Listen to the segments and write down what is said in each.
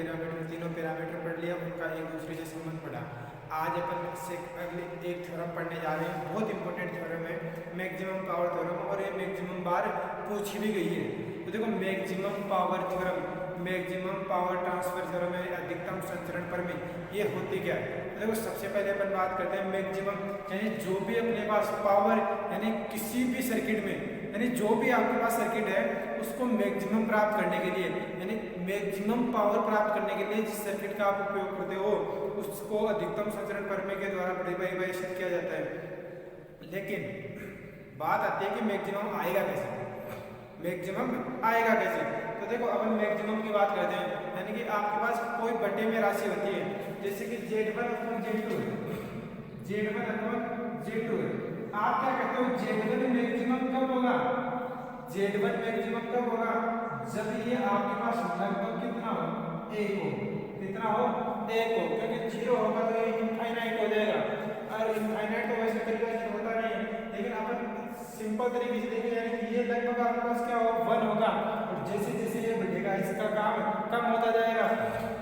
Parameter, तीनों parameter पढ़ लिया, उनका एक दूसरे से संबंध पढ़ा। आज अपन से अगले एक थ्योरम पढ़ने जा रहे हैं, बहुत इंपॉर्टेंट थ्योरम है, मैक्सिमम पावर थ्योरम, और ये मैक्सिमम बार पूछी भी गई है। तो देखो maximum power theorem, maximum power transfer theorem है, अधिकतम संचरण प्रमेय, ये होती क्या है? तो देखो सबसे पहले अपन बात करते हैं मैक्सिमम, यानी जो भी अपने पास पावर, यानी किसी भी सर्किट में, यानी जो भी आपके पास सर्किट है उसको मैक्सिमम प्राप्त करने के लिए, यानी मैक्सिमम पावर प्राप्त करने के लिए जिस सर्किट का आप उपयोग करते हो उसको अधिकतम संचरण प्रमेय के द्वारा परिभाषित किया जाता है। लेकिन बात आती है कि मैक्सिमम आएगा कैसे, मैक्सिमम आएगा कैसे? तो देखो अपन मैक्सिमम की बात करते हैं, यानी कि आपके पास कोई बटे में राशि होती है, जैसे कि Z1 अपॉन Z2 है, Z1 अपॉन Z2 है। आप क्या कहते हो Z1 मैक्सिमम कब होगा? Z1 मैक्सिमम कब होगा? जब ये आपके पास लगभग कितना हो? 1 हो। कितना हो? 1 हो, क्योंकि 0 होगा तो ये इनफाइनाइट हो जाएगा, और इनफाइनाइट तो वैसे परिभाषित होता नहीं है, लेकिन अपन सिंपल तरीके से देखें, यानी कि ये लगभग आपके पास क्या हो? 1 होगा, और जैसे जैसे ये बढ़ेगा इसका काम कम होता जाएगा।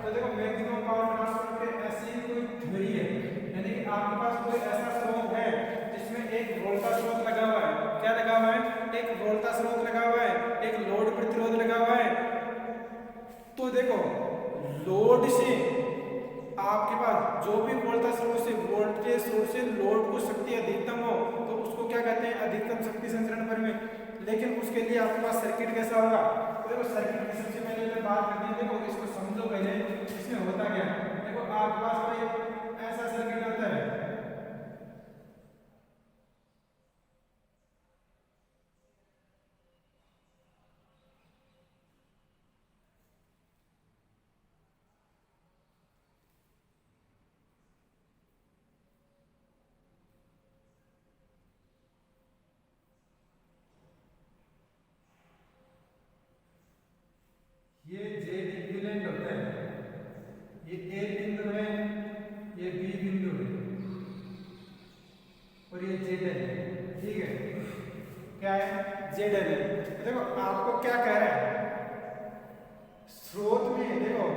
तो देखो मैक्सिमम पावर ट्रांसफर पे ऐसी कोई थ्योरी है, यानी कि आपके पास कोई ऐसा स्रोत है जिसमें एक वोल्टा स्रोत लगा हुआ है, क्या लगा हुआ है? एक वोल्टा स्रोत लगा हुआ है, एक लोड प्रतिरोध लगा हुआ है। तो देखो लोड से आपके पास जो भी वोल्टा स्रोत से, वोल्टेज स्रोत से लोड को शक्ति अधिकतम हो तो उसको क्या कहते हैं? अधिकतम शक्ति संचरण प्रमेय। लेकिन उसके लिए आपके पास सर्किट कैसा होगा? तो देखो सर्किट की सबसे पहले बात करते हैं, देखो इसको समझो पहले, इसमें होता क्या है। देखो आपके पास कोई ऐसा सर्किट होता है, ये Z इक्विवेलेंट होता है, ये A बिंदु है, ये B बिंदु है, और ये ZL है, ठीक है? क्या है? ZL है। तो देखो आपको क्या कह रहा है, स्रोत में देखो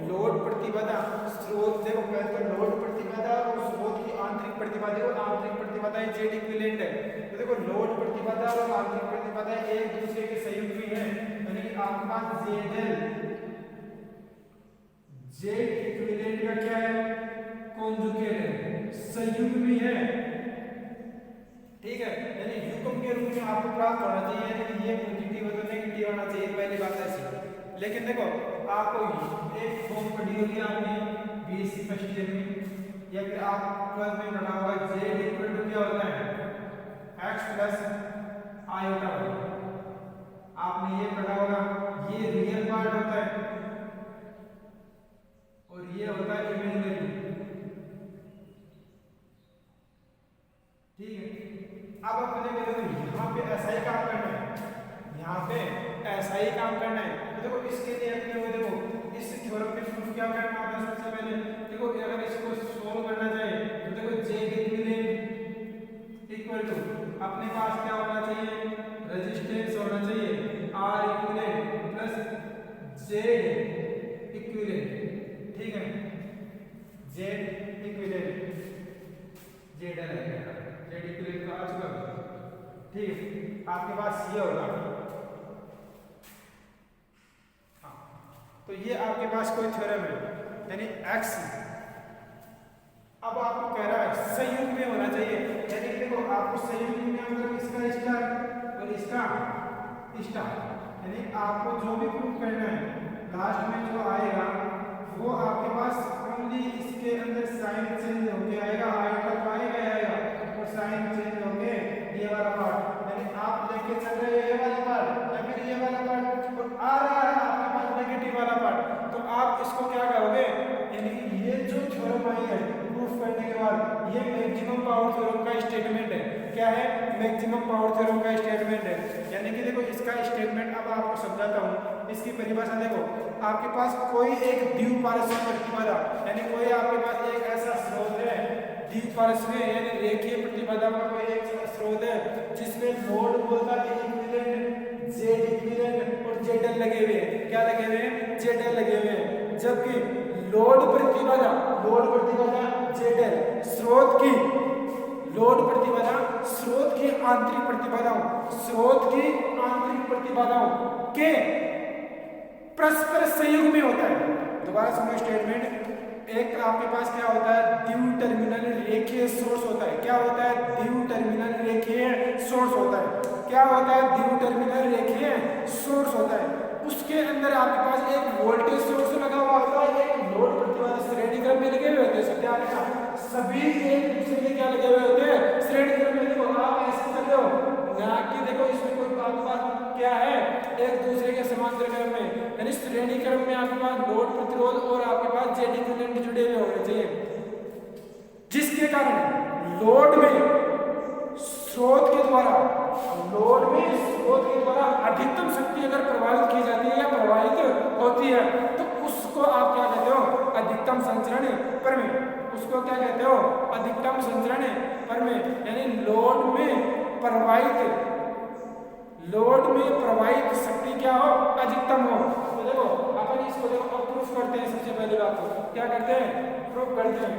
लोड प्रतिबाधा, स्रोत देखो पहले तो लोड प्रतिबाधा और स्रोत की आंतरिक प्रतिबाधा, देखो आंतरिक प्रतिबाधा Z इक्विवेलेंट है। तो देखो लोड प्रतिबाधा और आंतरिक प्रतिबाधा एक दूसरे के सहयोगी हैं, यानी कि आपके पास ZL Z इक्विवेलेंट का क्या है? कॉन्जुगेट है, संयुग्मी है, ठीक है? यानी युग्म के रूप में आपको प्राप्त होना चाहिए, यानी कि ये पॉजिटिव है तो नेगेटिव होना चाहिए, पहली बात ऐसी। लेकिन देखो आपको एक फॉर्म पढ़ी होगी आपने बीएससी फर्स्ट ईयर में, या फिर आप 12th में पढ़ा होगा, Z इक्वल टू क्या होता है? x प्लस आयोटा वाई, आपने ये पढ़ा होगा। ये रियल पार्ट होता है और ये होता है इमेजिनरी, ठीक है? अब अपने यहाँ पे ऐसा ही काम करना है, यहाँ पे ऐसा ही काम करना है। तो देखो इसके लिए अपने को देखो इस थ्योरम पे प्रूफ क्या करना होता है? सबसे पहले देखो अगर इसको सोल्व करना चाहे तो देखो Z इक्विवेलेंट इक्वल टू अपने पास क्या होना चाहिए? रेजिस्टेंस होना चाहिए R equivalent plus Z equivalent, ठीक है? Z इक्विवेलेंट ZL है, Z इक्विवेलेंट का आ चुका, ठीक है? आपके पास ये होगा, हाँ, तो ये आपके पास कोई थ्योरम है, यानी x अब आपको कह रहा है संयुग में होना चाहिए, यानी देखो आपको संयुग में मतलब इसका स्टार और इसका स्टार, यानी आपको जो भी प्रूफ करना है लास्ट में जो आएगा वो आपके पास ओनली इसके अंदर साइन चेंज होके आएगा, आएगा तो आएगा, और साइन चेंज होके ये वाला पार्ट, यानी आप लेके चल रहे हो ये वाला पार्ट या फिर ये वाला पार्ट, और आ रहा है आपके पास नेगेटिव वाला पार्ट, तो आप इसको क्या करोगे? यानी कि ये जो थ्योरम आई है प्रूफ करने के बाद, ये मैक्सिमम पावर थ्योरम का स्टेटमेंट है। क्या है? मैक्सिमम पावर थ्योरम का स्टेटमेंट है। यानी कि देखो इसका स्टेटमेंट अब आपको समझाता हूँ, इसकी परिभाषा देखो, आपके पास कोई एक द्विपार्श्विक प्रतिबाधा, यानी कोई आपके पास एक ऐसा स्रोत है द्विपार्श्विक यानी रेखीय प्रतिबाधा का कोई एक स्रोत है जिसमें लोड बोलता है इक्विवेलेंट, Z इक्विवेलेंट और ZL लगे हुए हैं। क्या लगे हुए हैं? ZL लगे हुए हैं। जबकि आंतरिक प्रतिबाधाओं, स्रोत की आंतरिक प्रतिबाधाओं के परस्पर संयुग में होता है। दोबारा सुनो स्टेटमेंट। एक आपके पास क्या होता है, द्वि टर्मिनल रेखीय सोर्स होता है। क्या होता है, द्वि टर्मिनल रेखीय सोर्स होता है। क्या होता है, द्वि टर्मिनल रेखीय सोर्स होता है। उसके अंदर आपके पास एक वोल्टेज सोर्स लगा हुआ होता है, एक लोड प्रतिबाधा श्रेणी क्रम में लगे हुए होते हैं। क्या लिखा, सभी एक दूसरे के क्या लगे हुए होते हैं, श्रेणी क्रम में। देखो आप ऐसे कर रहे हो ना कि देखो इसमें कोई आपके पास क्या है, एक दूसरे के समांतर क्रम में, यानी श्रेणी क्रम में आपके पास लोड प्रतिरोध और आपके पास जेड इक्विवेलेंट जुड़े हुए होने चाहिए, जिसके कारण लोड में स्रोत के द्वारा अधिकतम शक्ति अगर प्रवाहित की जाती है या प्रवाहित होती है तो उसको आप क्या कहते हो, अधिकतम संचरण प्रमेय। उसको क्या कहते हो, अधिकतम संचरण प्रमेय। यानी लोड में प्रवाहित शक्ति क्या हो, अधिकतम हो। तो देखो अपन इसको देखो अब प्रूफ करते हैं। सबसे पहले बात तो क्या करते हैं, प्रूफ करते हैं।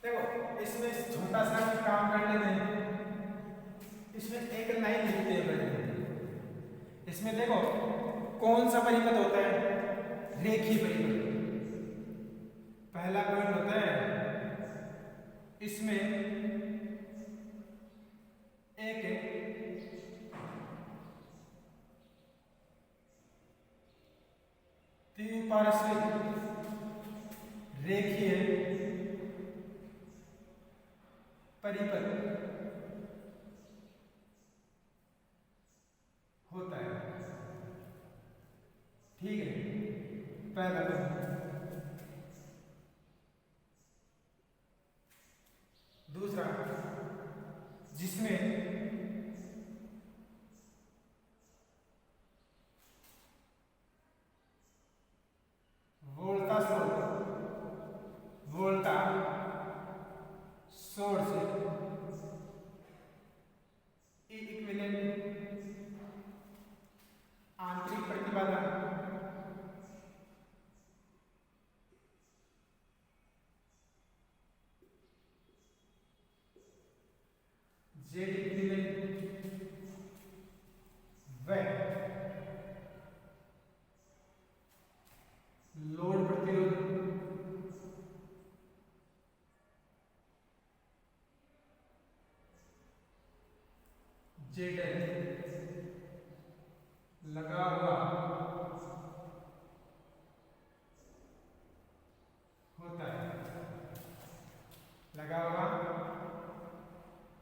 देखो इसमें छोटा सा काम करने दें, इसमें एक लाइन लिखते हैं पहले। इसमें देखो कौन सा परिपथ होता है, रेखीय परिपथ। पहला पॉइंट होता है इसमें एक द्विपार्श्विक रेखीय परिपथ होता है। ठीक है, पहला पॉइंट। दूसरा, जिसमें वोल्टा सोर्स इक्विवेलेंट आंतरिक प्रतिबाधा जेड इक्विवेलेंट व लोड प्रतिरोध जेड लगा हुआ होता है, लगा हुआ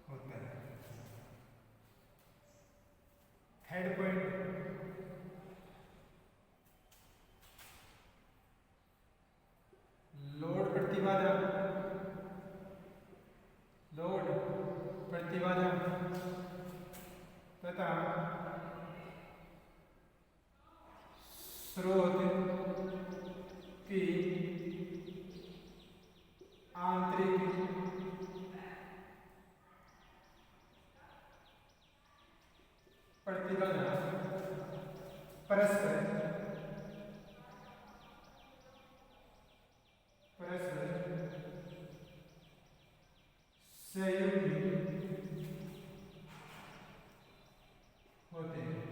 होता है। थर्ड पॉइंट, लोड प्रतिबाधा तथा स्रोत की आंतरिक प्रतिबाधा परस्पर सहयोगी होते हैं।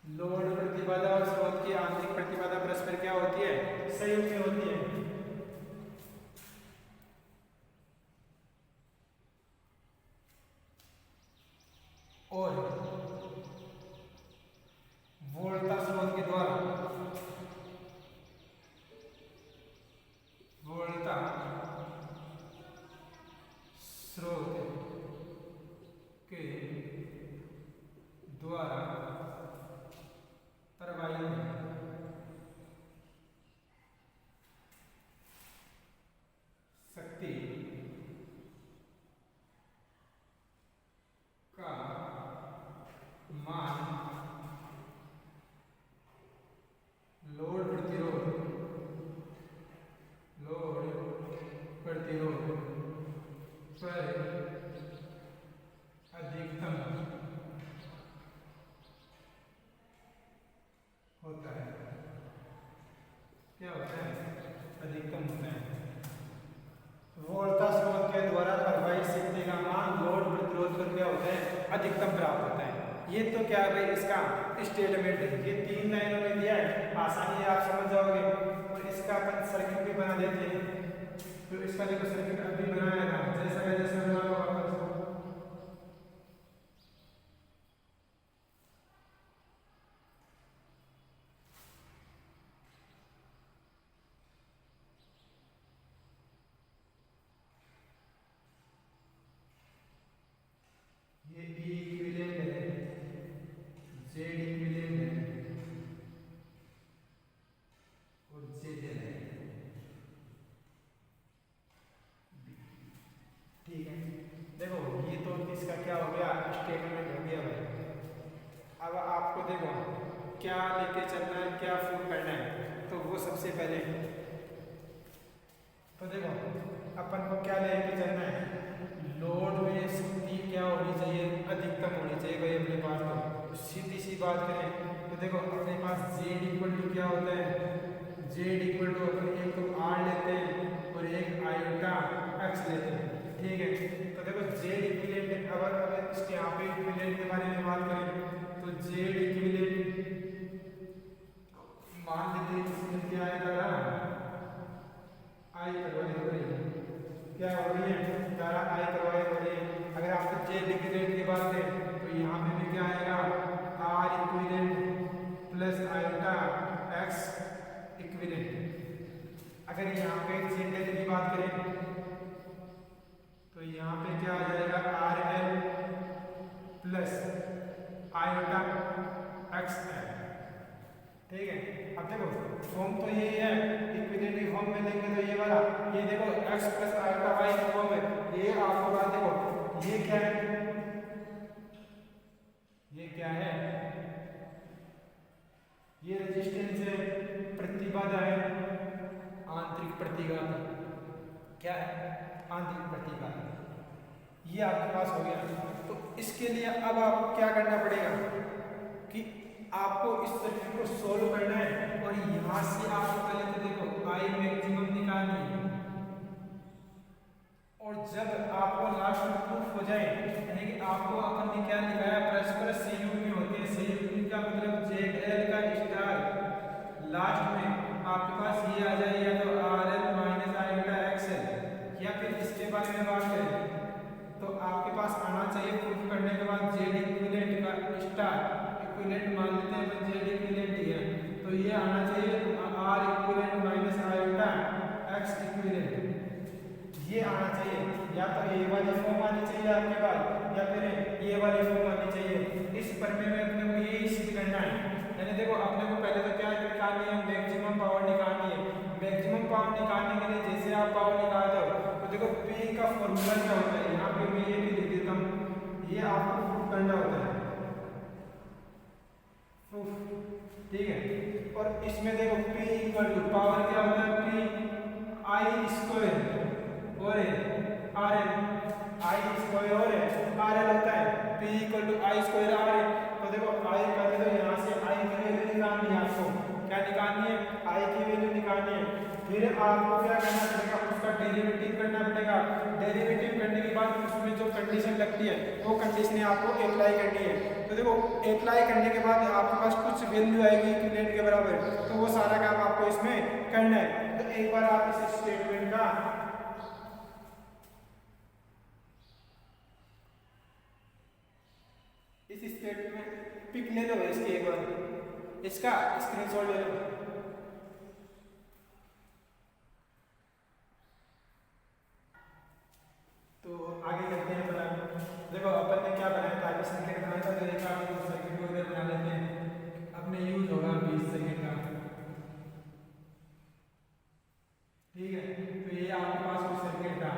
लोड प्रतिबाधा और स्रोत की आंतरिक प्रतिबाधा परस्पर क्या होती है, सहयोगी होती है। और वोल्टा स्रोत के द्वारा प्रवाहित होता है, क्या होता है, अधिकतम होता है। वोल्टा स्रोत के द्वारा प्रवाहित शक्ति का मान लोड प्रतिरोध पर क्या होता है, अधिकतम प्राप्त होता है। ये तो क्या है भाई इसका स्टेटमेंट है, ये 3 लाइनों में दिया है, आसानी आप समझ जाओगे। और इसका अपन सर्किट भी बना देते हैं। तो इसका देखो सर्किट अभी बनाया था, जैसा का जैसा बना लो वापस। ये E इक्विवेलेंट है, Z इक्विवेलेंट है और ZL है। ठीक है, देखो ये तो इसका क्या हो गया, स्टेटमेंट हो गया भाई। अब आपको देखो क्या लेके चलना है, क्या प्रूव करना है। तो वो सबसे पहले तो देखो अपन को क्या लेके चलना है, लोड में शक्ति क्या होनी चाहिए, अधिकतम होनी चाहिए भाई अपने पास। तो सीधी सी बात करें तो देखो अपने पास Z इक्वल टू क्या होता है, Z इक्वल टू अपन एक तो R लेते हैं और एक आयोटा X लेते हैं। ठीक है, तो देखो Z इक्विवेलेंट, अगर इसके यहाँ पे इक्विवेलेंट के बारे में बात करें तो Z इक्विवेलेंट मान लेते हैं इसमें क्या आएगा, आई करवाई हो रही है, क्या हो रही है, धारा आई करवाई हो रही है। अगर आप Z इक्विवेलेंट की बात करें तो यहाँ पे भी क्या आएगा, R equivalent plus iota X equivalent. अगर यहाँ पे ZL की बात करें तो यहाँ पे क्या आ जाएगा, RL प्लस आयोटा XL। ठीक है, अब देखो फॉर्म तो यही है, इक्विवेलेंट की फॉर्म में लेंगे तो ये वाला, ये देखो x प्लस आयोटा y की फॉर्म है। ये आपको बात देखो ये क्या है, ये क्या है, ये रेजिस्टेंस है, प्रतिबाधा है, आंतरिक प्रतिघात, क्या है, आंतरिक प्रतिघात। ये आपके पास हो गया। तो इसके लिए अब आपको क्या करना पड़ेगा कि आपको इस सर्किट को सोल्व करना है और यहाँ से आपको पहले तो देखो आई मैक्सिमम निकालनी है। और जब आपको लास्ट में प्रूफ हो जाए, यानी कि आपको अपन ने क्या दिखाया, परस्पर संयुग्मी होते हैं। संयुग्मी का मतलब ZL का स्टार लास्ट में आपके पास ये आ जाए, या तो RL माइनस आयोटा XL, या फिर इसके बारे में बात करें तो आपके पास आना चाहिए प्रूफ करने के बाद Z इक्विवेलेंट का स्टार इक्विवेलेंट मान लेते हैं अपन, Z इक्विवेलेंट ही है तो ये आना चाहिए R equivalent minus iota X equivalent, ये आना चाहिए। या तो ये वाली फॉर्म आनी चाहिए आपके पास, या फिर ये वाली फॉर्म आनी चाहिए। इस प्रमेय में अपने को ये सिद्ध करना है। यानी देखो अपने को पहले तो क्या निकालनी है, मैक्सिमम पावर निकालनी है। मैक्सिमम पावर निकालने के लिए जैसे आप पावर निकालते हो तो देखो P का फॉर्मूला क्या होता है, यहाँ पे मैं ये भी लिख देता हूँ, ये आपको प्रूफ करना होता है, प्रूफ। ठीक है, और इसमें देखो P इक्वल टू पावर क्या होता है, P I स्क्वायर और RL, I स्क्वायर और RL होता है, P equal to I square RL। तो देखो I का तो यहाँ से I की वैल्यू निकालनी है, आपको क्या निकालनी है, I की वैल्यू निकालनी है। फिर आपको क्या करना पड़ेगा, उसका डेरिवेटिव करना पड़ेगा। डेरिवेटिव करने के बाद उसमें जो कंडीशन लगती है वो कंडीशन आपको अप्लाई करनी है। तो देखो अप्लाई करने के बाद आपके पास कुछ वैल्यू आएगी इक्विवेलेंट के बराबर, तो वो सारा काम आपको इसमें करना है। तो एक बार आप इस स्टेटमेंट का इस स्टेटमेंट पिक ले लो, इसके एक बार इसका स्क्रीनशॉट ले लो। तो आगे करते हैं बना। देखो अपन ने क्या बनाया था, आगे सर्किट बनाया था, तो एक बार सर्किट को इधर बना लेते हैं, अपने यूज होगा 20 सेकंड का। ठीक है, तो ये आपके पास कोई सर्किट था,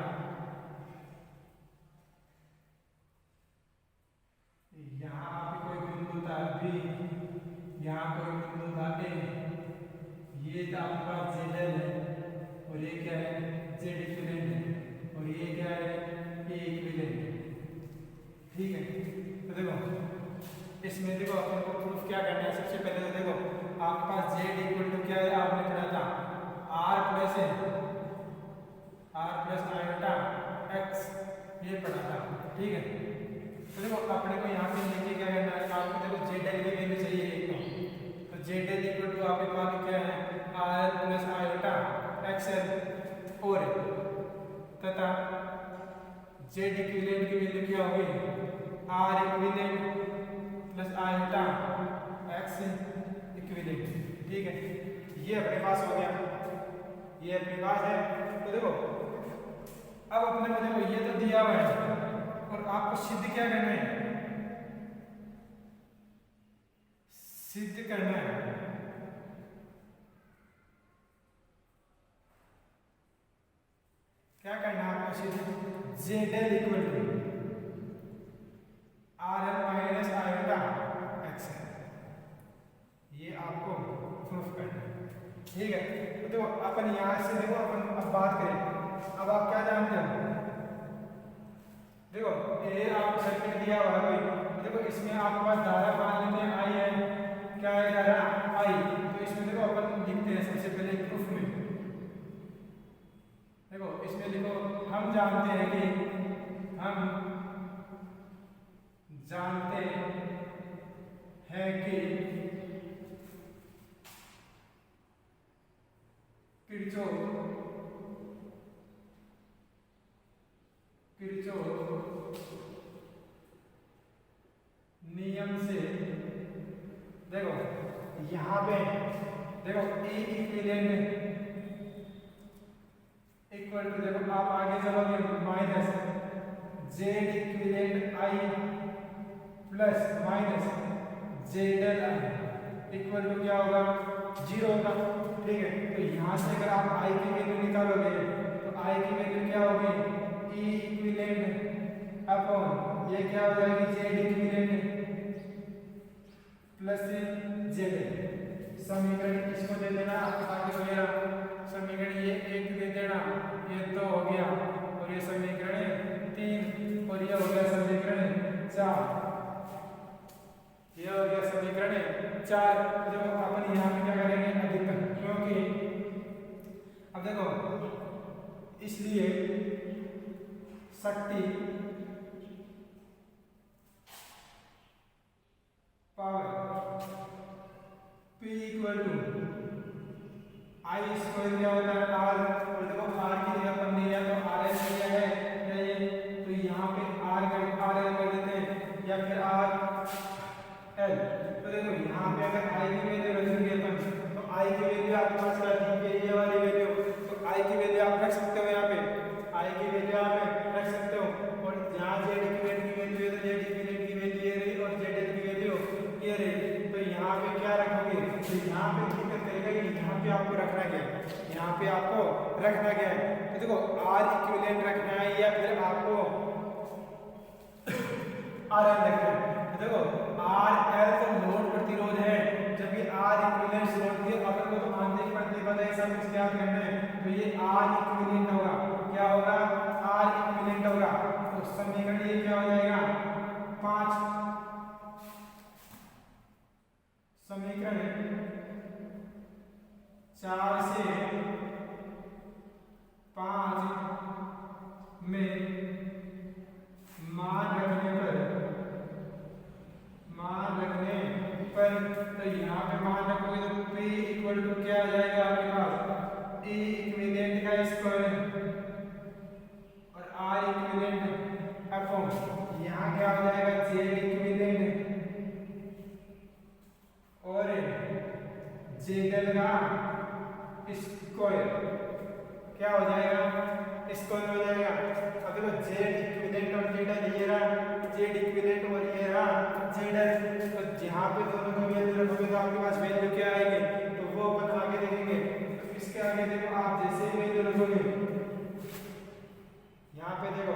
यहाँ आपके कोई बिंदु था B, यहाँ कोई बिंदु था A, ये था आपके पास ZL है और ये क्या है, Z इक्विवेलेंट है, और ये क्या है, A इक्विवेलेंट। ठीक है, तो देखो इसमें देखो अपन को प्रूफ क्या करना है। सबसे पहले तो देखो आपके एल की वैल्यू चाहिए एक तो जेड एल इक्वल टू आपके पास क्या है R L plus iota X L और तथा जेड इक्विवेलेंट की वैल्यू क्या होगी R equivalent plus iota X equivalent. ठीक है, ये अपने पास हो गया, ये अपने पास है। तो देखो अब अपने को देखो ये तो दिया हुआ है और आपको सिद्ध क्या करना है, सिद्ध करना है क्या करना है आपको सिद्ध Z L equal to R L minus iota X L, ये आपको प्रूफ करना है। ठीक है, तो देखो अपन यहाँ से देखो अपन अब बात करें, अब आप क्या जानते हो, देखो ये आपको सर्किट दिया हुआ है कोई, देखो इसमें आपके पास धारा मान लेते हैं आई है, क्या है धारा आई, तो इसमें देखो अपन लिखते हैं सबसे पहले प्रूफ में, देखो इसमें लिखो हम जानते हैं कि हम जानते हैं कि किरचॉफ नियम से, देखो यहाँ पे देखो E इक्विवेलेंट इक्वल टू, देखो आप आगे चलोगे minus Z equivalent I plus minus Z L I equal to क्या होगा 0 होगा। ठीक है, तो यहाँ से अगर आप आई की वैल्यू निकालोगे तो आई की वैल्यू क्या होगी E इक्विवेलेंट अपॉन ये क्या हो जाएगी Z equivalent plus Z L. समीकरण इसको दे देना आगे वगैरह, समीकरण ये 1 दे देना, ये 2 हो गया और ये समीकरण 3 और ये हो गया समीकरण 4, ये हो गया समीकरण 4। जब अपन यहाँ पे क्या करेंगे अधिकतम, क्योंकि अब देखो इसलिए शक्ति power P equal to I square क्या होता है आर, और देखो आर की जगह अपन दिया तो आर एल दिया है क्या ये, तो यहाँ पे आर एल कर देते हैं या फिर आर एल। तो देखो यहाँ पे अगर आई की वैल्यू रखेंगे अपन तो आई की वैल्यू आपके पास क्या थी ये वाली वैल्यू, तो आई की वैल्यू आप रख सकते हो यहाँ पे, आई की वैल्यू आप रख सकते हो, और यहाँ जेड इक्विवेलेंट की वैल्यू है तो जेड इक्विवेलेंट की वैल्यू ये रही और जेड एल की वैल्यू ये रही। तो यहाँ पे क्या रखोगे, तो यहाँ पे दिक्कत करेगा कि यहाँ पे आपको रखना क्या है, यहाँ पे आपको रखना क्या है, तो देखो आर इक्विवेलेंट रखना है या फिर आपको आर एल रखना है। तो देखो आर एल तो लोड प्रतिरोध है, जबकि आर इक्विवेलेंट लोड के अपन को तो आंतरिक प्रतिरोध है सब कुछ याद करना है, तो ये आर इक्विवेलेंट होगा, क्या होगा आर इक्विवेलेंट होगा। तो समीकरण ये क्या हो जाएगा 5, समीकरण 4 से 5 में मान रखने पर तो यहाँ पे मान रखोगे तो P इक्वल टू क्या आ जाएगा आपके पास E इक्विवेलेंट का स्क्वायर और R इक्विवेलेंट अपॉन यहाँ क्या हो जाएगा Z इक्विवेलेंट और जेड का स्क्वायर, क्या हो जाएगा स्क्वायर हो जाएगा। अब देखो जेड इक्विवेलेंट और जेड एल ये रहा, जेड इक्विवेलेंट और ये रहा जेड एल, तो जहाँ पे दोनों को वैल्यू रखोगे तो आपके पास वैल्यू क्या आएगी, तो वो अपन आगे देखेंगे। तो इसके आगे देखो आप जैसे ही वैल्यू रखोगे यहाँ पे देखो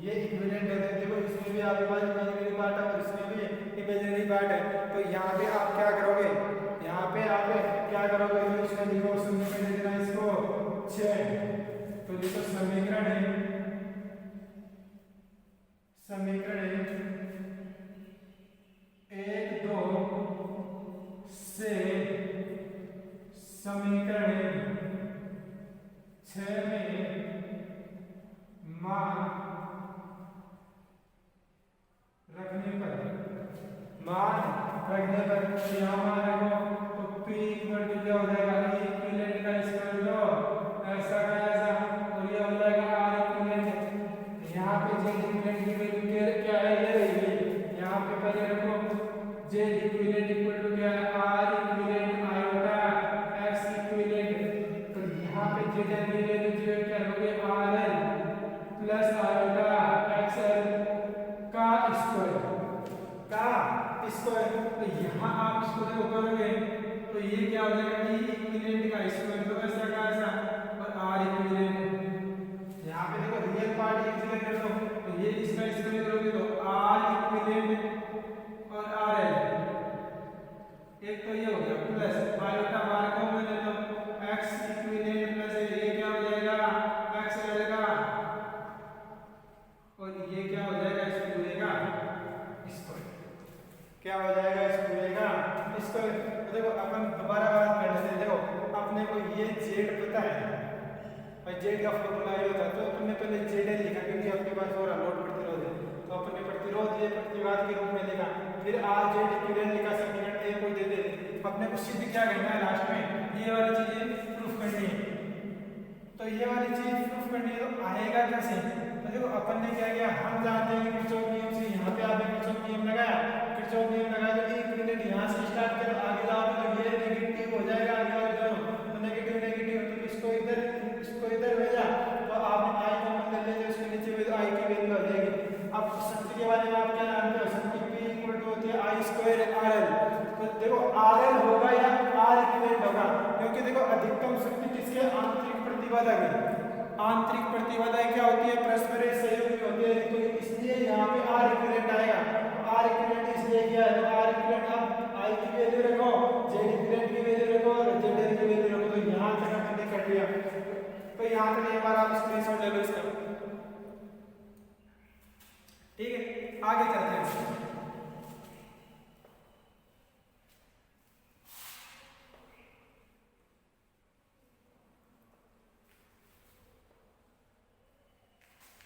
ये इक्विवेलेंट है, देखो इसमें भी आपके पास इमेजिनरी पार्ट है और इसमें भी इमेजिनरी पार्ट है, तो यहाँ पे आप क्या करोगे, यहाँ पे आप क्या करोगे, तो इसमें लिखो समीकरण दे देना इसको 6, तो लिखो समीकरण 1 2 से समीकरण 6 में मान रखने पर मान रखने पर यहाँ मान रखो तो p इक्वल टू क्या हो जाएगा e इक्विवेलेंट का स्क्वायर लो ऐसा का ऐसा और ये हो जाएगा r इक्विवेलेंट। यहाँ पे z इक्विवेलेंट की वैल्यू क्या है ये रही यहाँ पे पहले रखो z इक्विवेलेंट इक्वल टू क्या है r equivalent iota x equivalent. तो यहाँ पे z की वैल्यू जो है क्या होगी rl प्लस आयोटा xl का स्क्वायर का स्क्वायर। तो यहाँ आप इसको देखो करोगे तो ये क्या हो जाएगा e इक्विवेलेंट का स्क्वायर तो ऐसा का ऐसा और r इक्विवेलेंट। यहाँ पे देखो रियल पार्ट इक्विवेलेंट कर दो तो ये इसका स्क्वायर करोगे तो r इक्विवेलेंट और rl एक तो ये हो गया प्लस आयोटा बार को मैं ले लो x इक्विवेलेंट प्लस ये क्या हो जाएगा xl का और ये क्या हो जाएगा इस पूरे का स्क्वायर क्या हो जाएगा इस पूरे का स्क्वायर। तो देखो अपन दोबारा बात कर लेते हैं। देखो अपने को ये z पता है और z का फॉर्मूला ये होता है तो तुमने पहले zl लिखा क्योंकि आपके पास और लोड प्रतिरोध है तो अपने प्रतिरोध ये प्रतिवाद के रूप में लिखा फिर rz इक्विवेलेंट लिखा समीकरण a को दे दे अपने को सिद्ध क्या करना है लास्ट में ये वाली चीजें प्रूफ करनी है। तो ये वाली चीज प्रूफ करनी है तो आएगा कैसे तो देखो अपन ने क्या किया हम जानते हैं कि किरचॉफ नियम से यहाँ पे आपने किरचॉफ नियम लगाया किरचॉफ नियम लगाया तो एक मिनट यहाँ से स्टार्ट कर आगे जाओगे तो ये नेगेटिव हो जाएगा आगे वाले दोनों तो नेगेटिव नेगेटिव तो इसको इधर भेजा तो आपने आई को मान ले लिया उसके नीचे भी आई की वैल्यू आ जाएगी। अब शक्ति के बारे में आप क्या जानते हो शक्ति P इक्वल टू होती है I स्क्वायर RL। तो देखो RL होगा या R इक्विवेलेंट होगा क्योंकि देखो अधिकतम शक्ति किसके आंतरिक प्रतिबाधा की आंतरिक प्रतिबाधा क्या होती है परस्पर सहयोगी होती है तो इसलिए यहाँ पे R इक्विवेलेंट आएगा। R इक्विवेलेंट इसलिए क्या है तो R इक्विवेलेंट आप I की वैल्यू रखो Z इक्विवेलेंट की वैल्यू रखो और ZL की वैल्यू रखो तो यहाँ तक हमने कर लिया। तो यहाँ तक एक बार आप स्क्रीनशॉट ले लो इसका ठीक है आगे चलते हैं।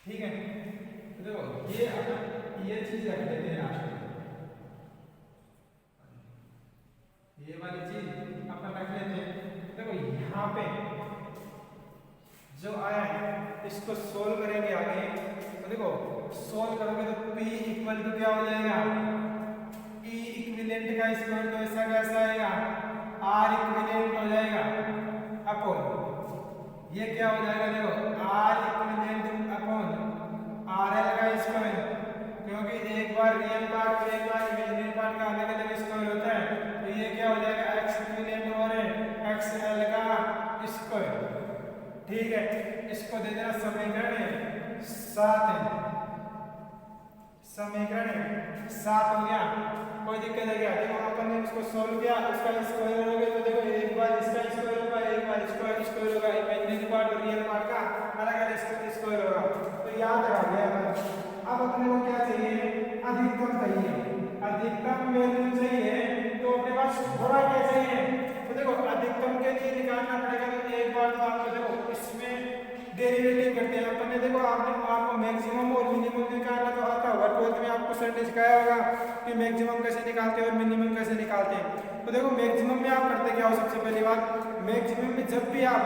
ठीक है तो देखो ये अपन ये चीज रख लेते हैं लास्ट में ये वाली चीज अपन रख लेते हैं। देखो यहाँ पे जो आया है इसको सोल्व करेंगे आगे तो देखो सोल्व करोगे तो P इक्वल टू क्या हो जाएगा E इक्विवेलेंट का स्क्वायर तो ऐसा कैसा आएगा R इक्विवेलेंट हो जाएगा अपॉन ये क्या हो जाएगा देखो R इक्विवेलेंट अपॉन RL का स्क्वायर क्योंकि एक बार रियल पार्ट और एक बार इमेजिनरी पार्ट का अलग अलग स्क्वायर होता है तो ये क्या हो जाएगा x इक्विवेलेंट और xl का स्क्वायर। ठीक है इसको दे देना समीकरण 7 हो गया कोई दिक्कत है क्या। देखो अपन ने इसको सोल्व किया इसका स्क्वायर हो गया तो देखो एक बार इसका स्क्वायर होगा एक बार इसका स्क्वायर होगा इमेजिनरी पार्ट और रियल पार्ट का अलग अलग स्क्वायर होगा तो याद आ गया। अब अपने को क्या चाहिए अधिकतम चाहिए अधिकतम वैल्यू चाहिए तो अपने पास थोड़ा क्या चाहिए तो देखो अधिकतम के लिए निकालना पड़ेगा तो एक बार तो आपको देखो इसमें डेरिवेटिव करते हैं अपन ने देखो आपको मैक्सिमम और मिनिमम निकालना तो आता होगा 12th में आपको सर ने सिखाया होगा कि मैक्सिमम कैसे निकालते हैं और मिनिमम कैसे निकालते हैं। तो देखो मैक्सिमम में आप करते क्या हो सबसे पहली बात मैक्सिमम में जब भी आप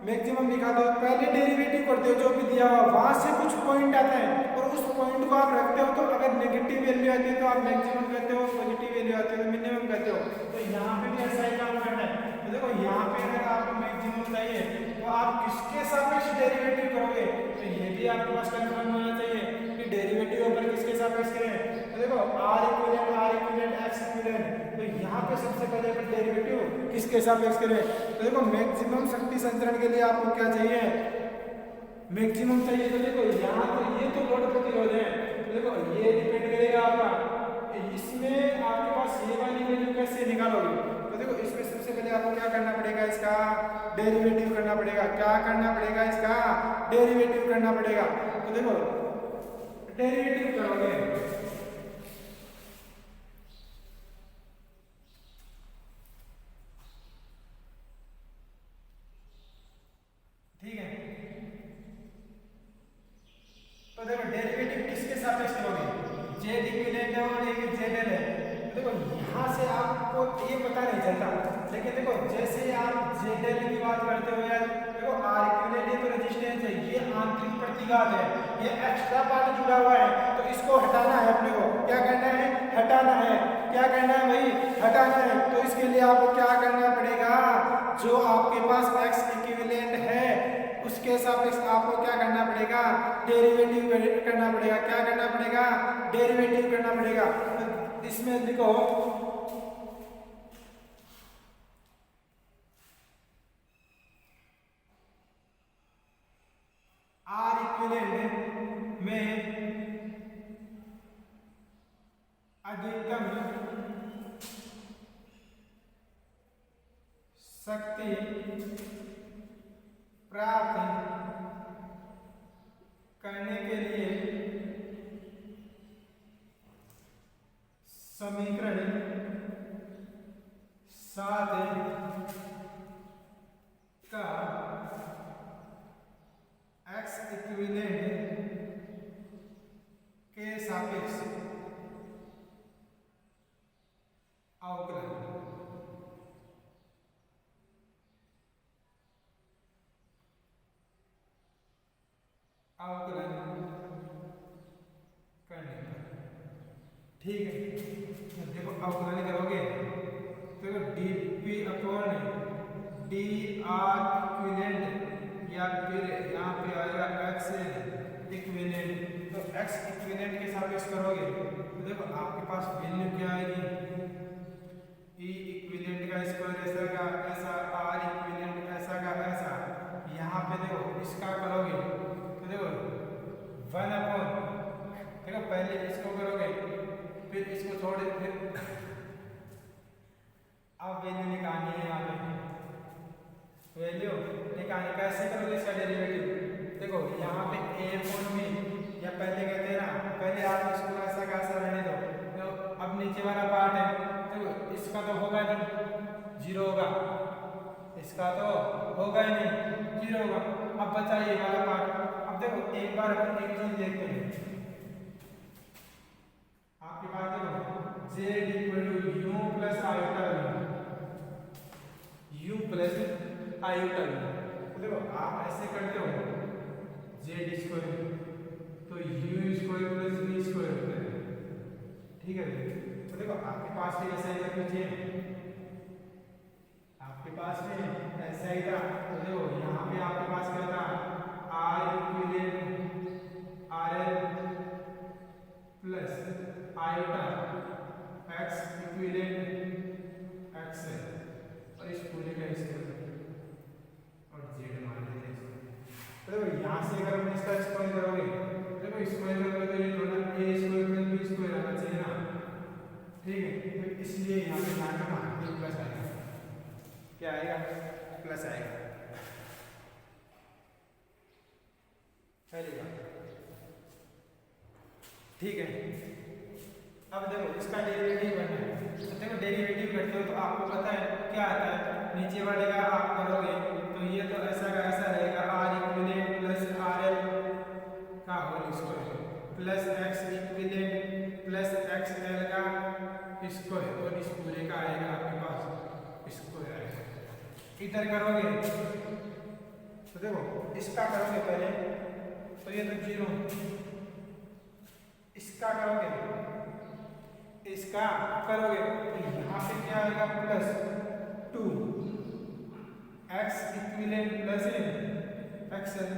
मैक्सिमम निकालो पहले डेरिवेटिव करते हो जो भी दिया हुआ वहां से कुछ पॉइंट आता है और उस पॉइंट को आप रखते हो तो अगर नेगेटिव वैल्यू आती है तो आप मैक्सिमम करते हो पॉजिटिव वैल्यू आती है तो मिनिमम करते हो। तो यहाँ पे भी ऐसा ही काम करना है। तो देखो यहाँ पे अगर आपको मैक्सिमम चाहिए तो आप किसके सापेक्ष डेरिवेटिव करोगे तो ये भी आपके पास कंफर्म होना चाहिए कि डेरिवेटिव ऊपर किसके सापेक्ष करें। तो देखो R इक्विवेलेंट x इक्विवेलेंट तो यहाँ पे सबसे पहले अपन डेरिवेटिव किसके सापेक्ष करें तो देखो मैक्सिमम शक्ति संचरण के लिए आपको क्या चाहिए मैक्सिमम चाहिए। तो देखो यहाँ तो ये तो लोड प्रतिरोध है तो देखो ये डिपेंड करेगा आपका इसमें आपके पास ये वाली वैल्यू कैसे निकालोगे तो देखो इसमें सबसे पहले आपको क्या करना पड़ेगा इसका डेरिवेटिव करना पड़ेगा। क्या करना पड़ेगा इसका डेरिवेटिव करना पड़ेगा। तो देखो डेरिवेटिव करोगे ठीक है तो देखो डेरिवेटिव किसके सापेक्ष करोगे Z इक्विवेलेंट है और एक ZL है रहता। लेकिन देखो जैसे आप ZL की बात करते हो यार, देखो R इक्विवेलेंट ये तो रेजिस्टेंस है, ये आंतरिक प्रतिघात है, ये एक्स्ट्रा पार्ट जुड़ा हुआ है, तो इसको हटाना है अपने को। क्या करना है? हटाना है। क्या करना है भाई? हटाना है। तो इसके लिए आपको क्या करना पड़ेगा? जो आपके पास X इक्विवेलेंट है उसके सापेक्ष आपको क्या करना पड़ेगा? डेरिवेटिव करना पड़ेगा। क्या करना पड़ेगा? डेरिवेटिव करना पड़ेगा। तो इसमें लिखो R इक्विवेलेंट में अधिकतम शक्ति प्राप्त करने के लिए समीकरण 7 का X इक्विवेलेंट के सापेक्ष अवकलन करने पर, ठीक है। तो देखो अवकलन करोगे तो dp अपॉन dr इक्विवेलेंट या फिर यहाँ पे आएगा x इक्विवेलेंट। तो x इक्विवेलेंट के सापेक्ष करोगे तो देखो आपके पास वैल्यू क्या आएगी? E इक्विवेलेंट का स्क्वायर ऐसा का ऐसा, R इक्विवेलेंट ऐसा का ऐसा। यहाँ पे देखो इसका करोगे तो देखो 1 अपॉन, देखो पहले इसको करोगे फिर इसको छोड़, फिर अब वैल्यू निकालनी है। यहाँ पे वैल्यू निकालनी कैसे करोगे इसका डेरिवेटिव? देखो यहाँ पे a अपॉन b, या पहले कहते हैं ना, पहले आप इसको ऐसा कैसा रहने दो। तो अब नीचे वाला पार्ट है, देखो इसका तो होगा नहीं, जीरो होगा, इसका तो होगा ही नहीं, जीरो होगा। अब बचा ये वाला पार्ट। अब देखो एक बार अपन एक चीज देखते हैं, आपके पास देखो z equal to u plus iota u plus iota. तो देखो आप ऐसे करते हो z स्क्वायर तो u square plus v square होता है, ठीक है। तो देखो आपके पास भी ऐसा ही था पीछे, आपके पास में ऐसा ही था। तो देखो यहाँ पे आपके पास क्या था? R equivalent RL plus iota X equivalent XL और इस पूरे का स्क्वायर और Z मान लेते हैं। तो देखो यहाँ से अगर हम इसका स्क्वायर करोगे, देखो स्क्वायर करोगे तो ये दोनों a square plus b square आना चाहिए ना, ठीक है। तो इसलिए यहाँ पे ध्यान रखना प्लस आएगा। क्या आएगा? प्लस आएगा। पहली बात, ठीक है। अब देखो इसका डेरिवेटिव करना है। तो देखो डेरिवेटिव करते हो तो आपको पता है क्या आता है? नीचे वाले का आप करोगे तो ये तो ऐसा का ऐसा रहेगा, R इक्विवेलेंट प्लस RL का whole square plus X equivalent plus XL का स्क्वायर और इस पूरे का आएगा आपके पास स्क्वायर आएगा। इधर करोगे तो देखो इसका करोगे पहले तो ये तो जीरो, इसका करोगे इसका करोगे तो यहाँ पे क्या आएगा? Plus 2 X equivalent plus XL,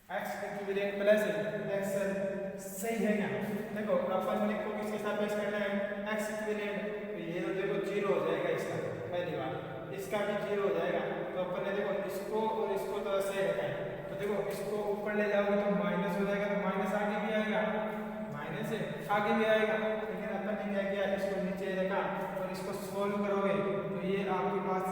X equivalent plus XL, सही है क्या? देखो अपन ने को किसके साथ पेश करना है? X equivalent. तो ये तो देखो जीरो हो जाएगा इसका, पहली बात इसका भी जीरो हो जाएगा। तो अपन ने देखो इसको और इसको तो ऐसे ही रखा है, तो देखो इसको ऊपर ले जाओगे तो माइनस हो जाएगा, तो माइनस आगे भी आएगा, माइनस से आगे भी आएगा। लेकिन अपन ने क्या किया? इसको नीचे रखा और इसको सोल्व करोगे तो ये आपके पास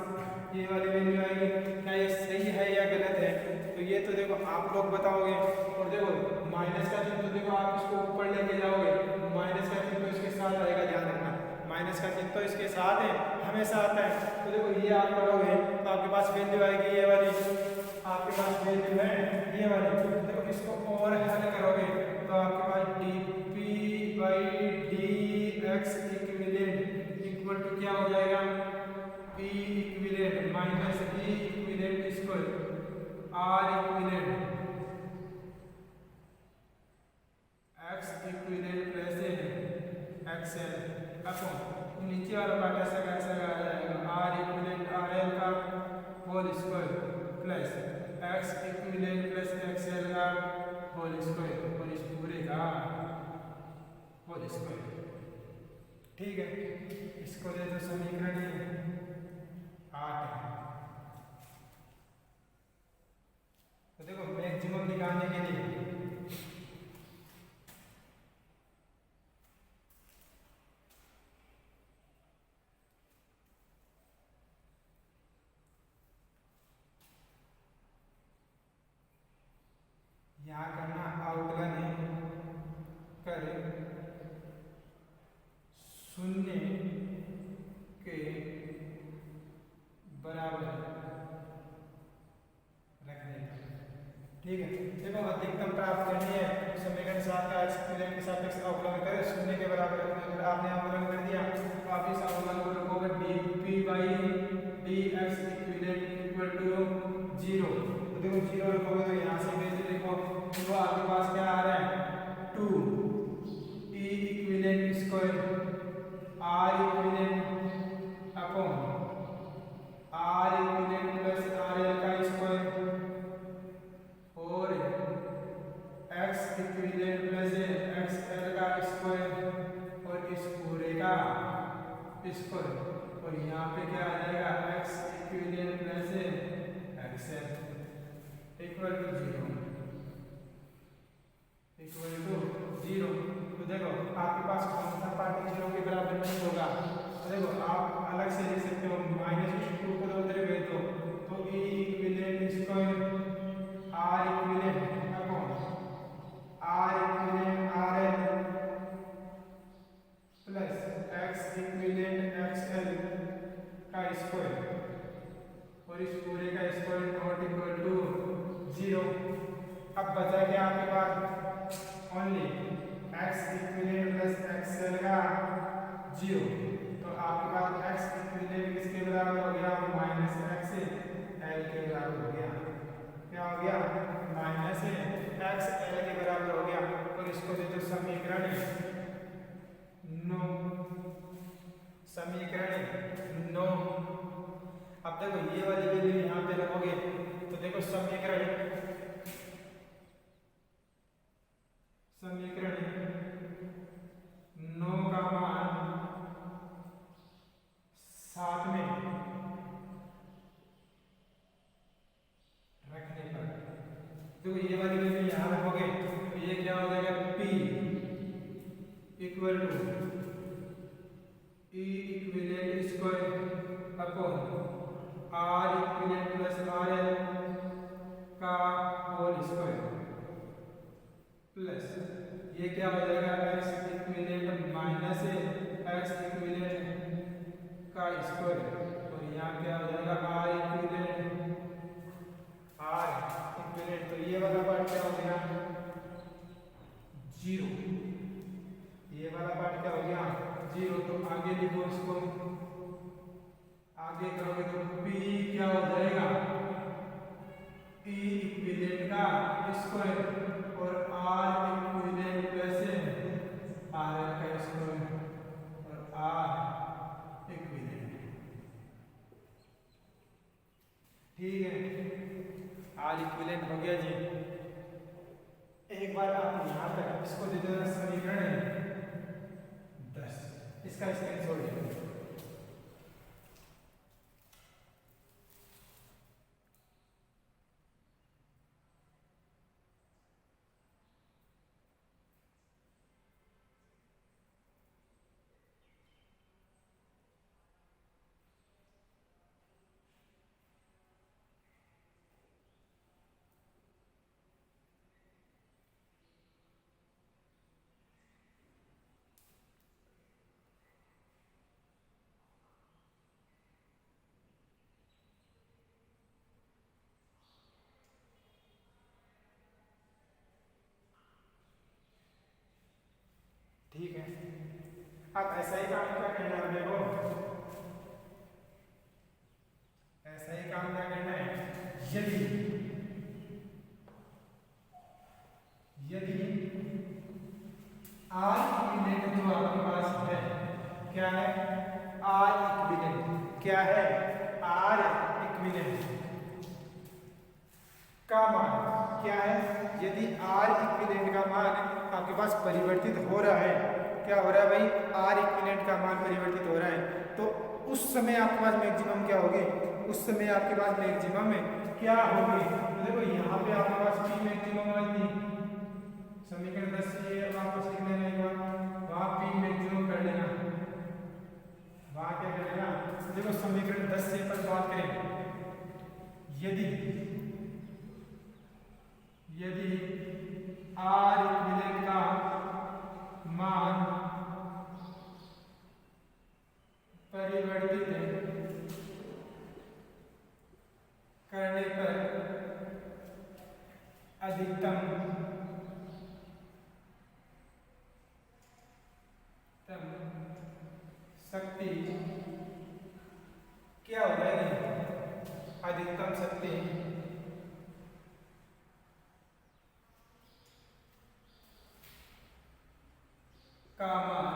ये वाली वैल्यू आएगी। क्या ये सही है या गलत है? तो ये तो देखो आप लोग बताओगे। और देखो माइनस का चिन्ह तो देखो आप इसको ऊपर लेके जाओगे, माइनस का चिन्ह तो इसके साथ आएगा, ध्यान रखना माइनस का चिन्ह तो इसके साथ है, हमेशा आता है। तो देखो ये आप करोगे तो आपके पास वैल्यू आएगी ये वाली, आपके पास वैल्यू है ये वाली। देखो इसको और हल करोगे तो आपके पास dp/dx इक्विवेलेंट इक्वल टू क्या हो जाएगा, P equivalent minus E equivalent square R equivalent X equivalent plus XL upon नीचे वाला पार्ट ऐसा कैसा आ जाएगा, आर इक्विलेंट आर एल का whole square plus X equivalent plus XL का होल स्क्वायर और इस पूरे का होल स्क्वायर। ठीक है, इसको दे दो समीकरण 8 है। तो देखो मैक्सिमम निकालने के लिए यहाँ करना आउटलाइन कर शून्य के बराबर रखने का। ठीक है, देखो अधिकतम प्राप्त करनी है समीकरण 7 का एक्स इक्विवेलेंट के सापेक्ष अवकलन करें शून्य के बराबर रखने पर आपने अवकलन कर दिया तो आप इस अवकलन को रखोगे D by D X equivalent equal to 0। तो देखो 0 रखोगे तो यहाँ से देखो तो आपके पास क्या आ रहा है 2 E equivalent square R equivalent upon R equivalent plus R L का स्क्वायर और X equivalent plus X L का स्क्वायर और इस पूरे का स्क्वायर और यहाँ पे क्या आ जाएगा X equivalent plus X L equal to 0 equal to 0। तो देखो आपके पास कौन सा पार्ट 0 के बराबर नहीं होगा, तो देखो आप अलग से लिख सकते हो -2 को उधर भेज दो तो E equivalent square R equivalent upon R equivalent R L plus X equivalent X L का स्क्वायर और इस पूरे का स्क्वायर नॉट इक्वल टू 0। अब बचा क्या आपके पास only X equivalent plus X L का 0। तो आपके पास एक्स इक्विवेलेंट किसके बराबर हो गया माइनस एक्स एल के बराबर हो गया। क्या हो गया माइनस एक्स एल के बराबर हो गया और इसको दे दो समीकरण 9। समीकरण 9। अब देखो ये वाली वैल्यू यहाँ पे रखोगे तो देखो समीकरण 9 का मान 7 में रखने पर देखो ये वाली वैल्यू यहाँ रखोगे तो ये क्या हो जाएगा P equal to E equivalent square upon R equivalent plus R L का होल स्क्वायर प्लस ये क्या हो जाएगा X equivalent minus X equivalent का स्क्वायर और यहाँ क्या हो जाएगा आर इक्विवेलेंट तो ये वाला पार्ट क्या हो गया 0। ये वाला पार्ट क्या हो गया 0। तो आगे लिखो इसको, आगे करोगे तो P क्या हो जाएगा ई इक्विवेलेंट का स्क्वायर और R equivalent plus R L का स्क्वायर और आर इक्विवेलेंट। ठीक है, आर इक्विवेलेंट हो गया जी। एक बार आप यहाँ तक इसको दे दो समीकरण 10 इसका स्क्रीनशॉट ले लो। ठीक है, अब ऐसा ही काम क्या करना है देखो क्या है, आर इक्विवेलेंट का मान क्या है, यदि आर इक्विवेलेंट का मान आपके पास परिवर्तित हो रहा है, क्या हो रहा है भाई, आर इक्विवेलेंट का मान परिवर्तित हो रहा है, तो उस समय आपके पास मैक्सिमम क्या होगी, उस समय आपके पास मैक्सिमम क्या होगी। तो देखो यहाँ पे आपके पास पी मैक्सिमम आती, समीकरण 10 से वापस लिख लेना एक बार, वहाँ पी मैक्सिमम कर लेना, वहाँ क्या कर लेना। देखो समीकरण 10 से पर बात करें, यदि आर इक्विवेलेंट का मान परिवर्तित करने पर अधिकतम शक्ति क्या हो जाएगी, अधिकतम शक्ति का मान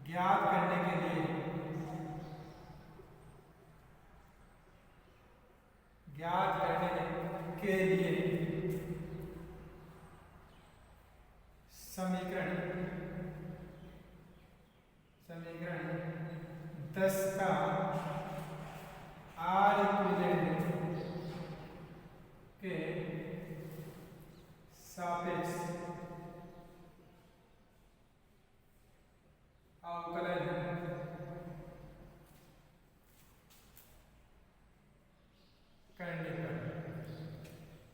ज्ञात करने के लिए समीकरण 10 का आर इक्विवेलेंट के सापेक्ष अवकलन करने पर,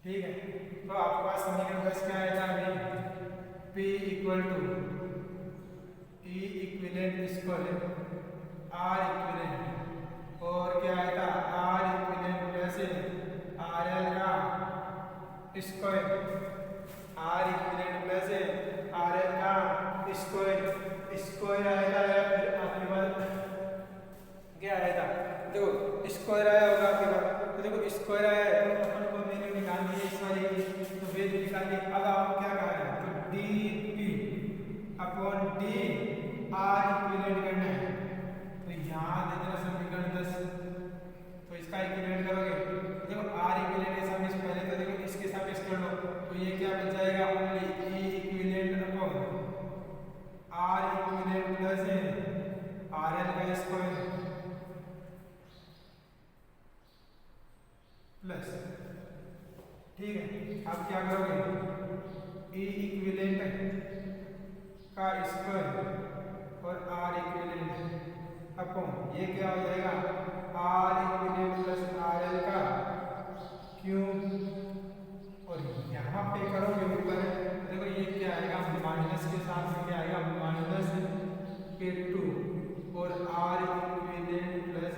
ठीक है। तो आपके पास समीकरण 10 क्या आया था अभी, P equal to E equivalent square R equivalent, और क्या आया था, R equivalent plus R L का square, R equivalent plus R L का स्क्वायर आया था, या फिर आपके पास क्या आया था, देखो स्क्वायर आया होगा आपके पास, तो देखो स्क्वायर आया है तो अपन को वैल्यू निकालनी है इस वाली की, तो वैल्यू निकालनी है। अब आप क्या कह रहे हैं, तो D P upon D R equivalent करना है, तो यहाँ दे देना समीकरण 10, तो इसका इक्विवेलेंट करोगे, देखो आर इक्विवेलेंट के सामने से पहले तो देखो इसके सापेक्ष कर लो, तो ये क्या बन जाएगा, only E equivalent upon R equivalent plus R L का स्क्वायर प्लस, ठीक है। अब क्या करोगे, ई इक्विवेलेंट का स्क्वायर और आर इक्विवेलेंट अपॉन ये क्या हो जाएगा, R equivalent plus R L का क्यूब, और यहाँ पे करोगे ऊपर, देखो ये क्या आएगा, माइनस के साथ में क्या आएगा, माइनस के 2 और R equivalent plus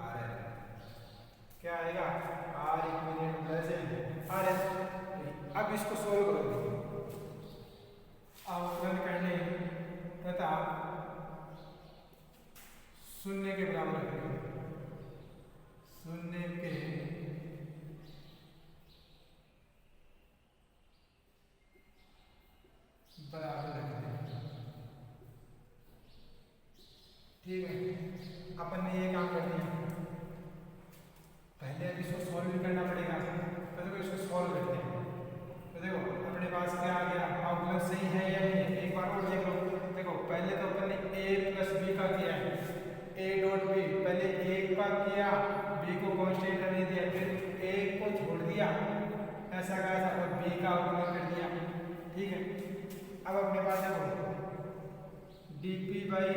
R L, क्या आएगा, R equivalent plus R L. अब इसको सोल्व करोगे, अवकलन करने तथा शून्य के बराबर रखोगे, शून्य के बराबर रख देंगे, ठीक है। अपन ने ये काम कर लिया, पहले अब इसको सॉल्व भी करना पड़ेगा, तो देखो इसको सॉल्व करते हैं, तो देखो अपने पास क्या आ गया, अवकलन सही है या नहीं, एक बार और देख लो। देखो पहले तो अपन ने a प्लस बी का किया है, a डॉट बी, पहले a का किया, b को कांस्टेंट रहने दिया, फिर a को छोड़ दिया ऐसा का ऐसा, और b का अवकलन कर दिया, ठीक है। अब अपने पास देखो dp by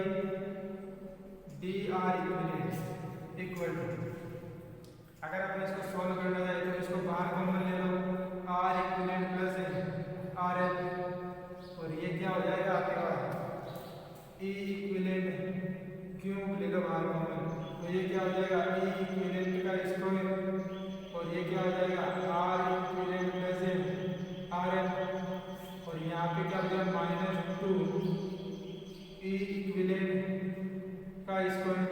D R equivalent equal to, अगर अपन इसको सॉल्व करना चाहे तो इसको बाहर कॉमन ले लो, R equivalent plus R L, और ये क्या हो जाएगा आपके पास, ई इक्विवेलेंट क्यूब ले लो बाहर कॉमन, तो ये क्या हो जाएगा, ई इक्विवेलेंट का स्क्वायर, और ये क्या हो जाएगा, R equivalent plus R L, और यहाँ पे क्या हो जाएगा, -2 ई इक्विवेलेंट का स्क्वायर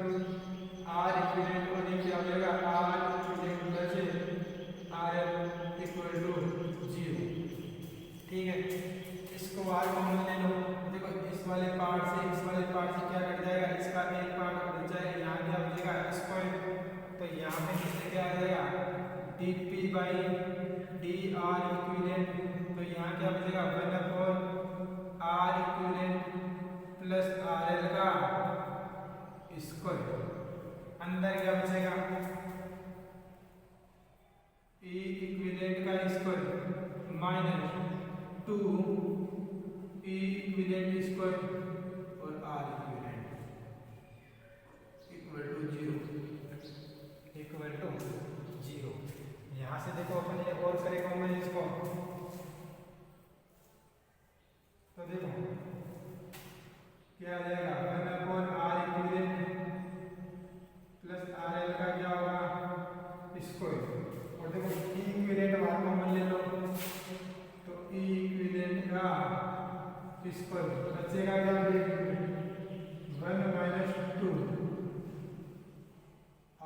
आर इक्विवेलेंट, और ये क्या हो जाएगा, R equivalent plus R L equal to 0, ठीक है। इसको बाहर कॉमन ले लो, देखो इस वाले पार्ट से इस वाले पार्ट से क्या कट जाएगा, इसका एक पार्ट कट जाएगा, यहाँ क्या बचेगा स्क्वायर। तो यहाँ पे किससे क्या आ जाएगा dp बाई dr इक्विवेलेंट। तो यहाँ क्या बचेगा 1/r इक्विवेलेंट प्लस rl का स्क्वायर। अंदर क्या बचेगा e इक्विवेलेंट का square minus 2 e equivalent square और r इक्विवेलेंट इक्वल टू 0। यहाँ से देखो अपन ये और करेगा कॉमन इसको, तो देखो क्या आ जाएगा 1/r इक्विवेलेंट प्लस rl का क्या होगा स्क्वायर। और देखो e इक्विवेलेंट बाहर कॉमन ले लो, तो e इक्विवेलेंट का स्क्वायर बचेगा क्या 1 माइनस 2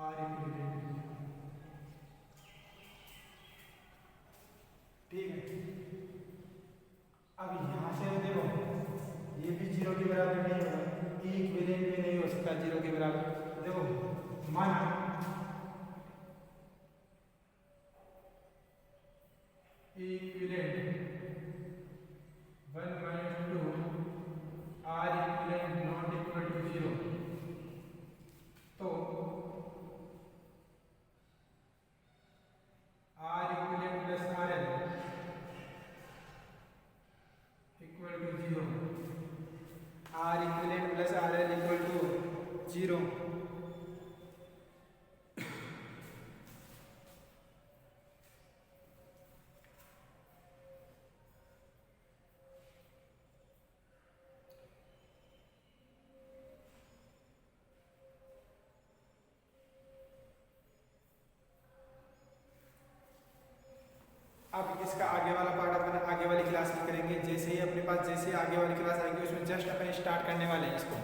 r इक्विवेलेंट। ठीक है, अब यहाँ से देखो ये भी 0 के बराबर नहीं होगा, e इक्विवेलेंट भी नहीं हो सकता 0 के बराबर। देखो माना e equivalent 1 minus 2 r equivalent not equal to 0, तो r equivalent plus rl equal to 0, r equivalent plus rl equal to 0। अब इसका आगे वाला पार्ट अपन आगे वाली क्लास में करेंगे। जैसे ही अपने पास जैसे आगे वाली क्लास आएगी उसमें जस्ट अपन स्टार्ट करने वाले हैं इसको।